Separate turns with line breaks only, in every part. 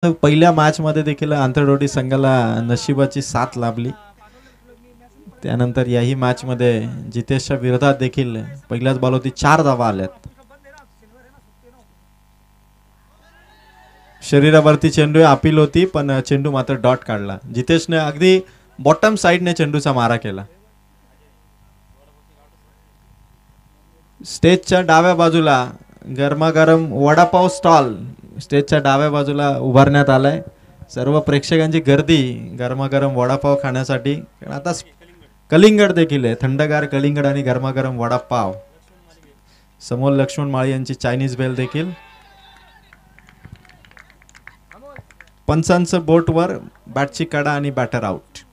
पहिल्या मॅच मध्ये देखील आंतरडोडी संघाला नशिबाची साथ लाभली। त्यानंतर याही मॅच मध्ये जितेशच्या विरोधात देखील पहिल्याच बॉलवरती 4 धावा आल्यात। शरीरावरती चेंडू अपील होती पण चेंडू मात्र डॉट काढला। जितेशने अगदी बॉटम साइडने चेंडूचा मारा केला। स्टेजच्या डाव्या बाजूला गरमागरम वडापाव स्टॉल स्टेजच्या डाव्या बाजूला उभारण्यात आलाय। सर्व प्रेक्षकांची गर्दी गरमागरम वडापाव खाण्यासाठी। आता कलिंगड देखील आहे, थंडगार कलिंगड आणि गरमागरम वडापाव। समोर लक्ष्मण माळी यांची चायनीज बेल देखील। पंचांचं बोटवर बॅटची कडा आणि बॅटर आउट।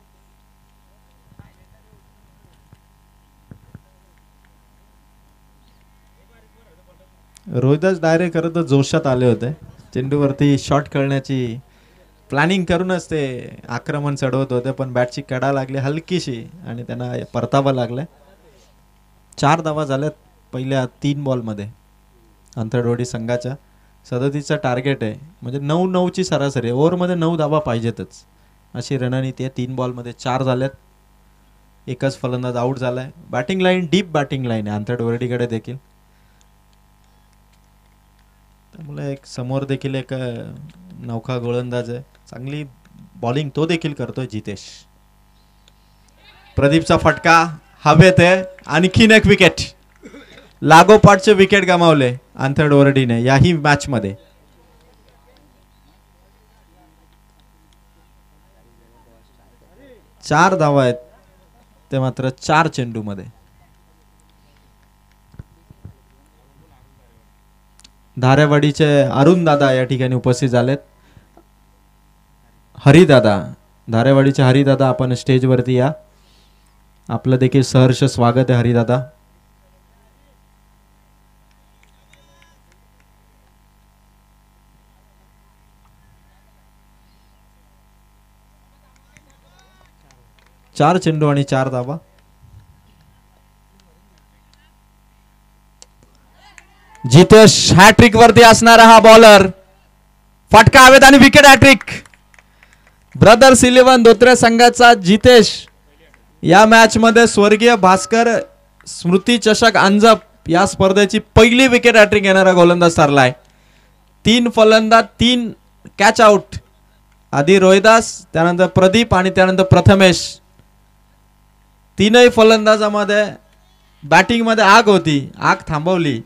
रोहिदास डायरेक्ट खरं तर जोशात आले होते। चेंडूवरती शॉट खेळण्याची प्लॅनिंग करूनच ते आक्रमण चढवत होते, पण बॅटची कडा लागली हलकीशी आणि त्यांना परतावा लागला। 4 धावा झाल्यात पहिल्या 3 बॉलमध्ये आंतरडोडी संघाच्या। 37चा टार्गेट आहे, म्हणजे 9-9 ची सरासरी। ओव्हरमध्ये 9 धावा पाहिजेतच अशी रणनीती आहे। 3 बॉलमध्ये 4 झाल्यात। एकच फलंदाज आउट झालाय। Batting line deep batting line आहे आंतरडोडीकडे देखील। त्यामुळे एक समोर देखील एक नौका गोलंदाज आहे, चांगली बॉलिंग तो देखील करतोय जितेश। प्रदीपचा फटका हवेत आहे, आणखीन एक विकेट। लागोपाठचे विकेट गमावले आंतरडोरडीने याही मॅच मध्ये। चार धावा आहेत ते मात्र 4 चेंडू मध्ये। धारेवाडीचे अरुण दादा या ठिकाणी उपस्थित झालेत। हरिदादा, धारेवाडीचे हरिदादा आपण स्टेज वरती या। आपलं देखील सहर्ष स्वागत आहे हरिदादा। चार चेंडू आणि 4 धावा। जितेश हॅट्रिक वरती असणारा हा बॉलर। फटका हवेत आणि विकेट हॅट्रिक। ब्रदर्स 11 धोत्रे संघाचा जितेश या मॅच मध्ये स्वर्गीय भास्कर स्मृती चषक अंजप या स्पर्धेची पहिली विकेट हॅट्रिक घेणारा गोलंदाज ठरलाय। 3 फलंदाज 3 कॅच आउट। आधी रोहिदास, त्यानंतर प्रदीप आणि त्यानंतर प्रथमेश। तीनही फलंदाजामध्ये बॅटिंग मध्ये आग होती, आग थांबवली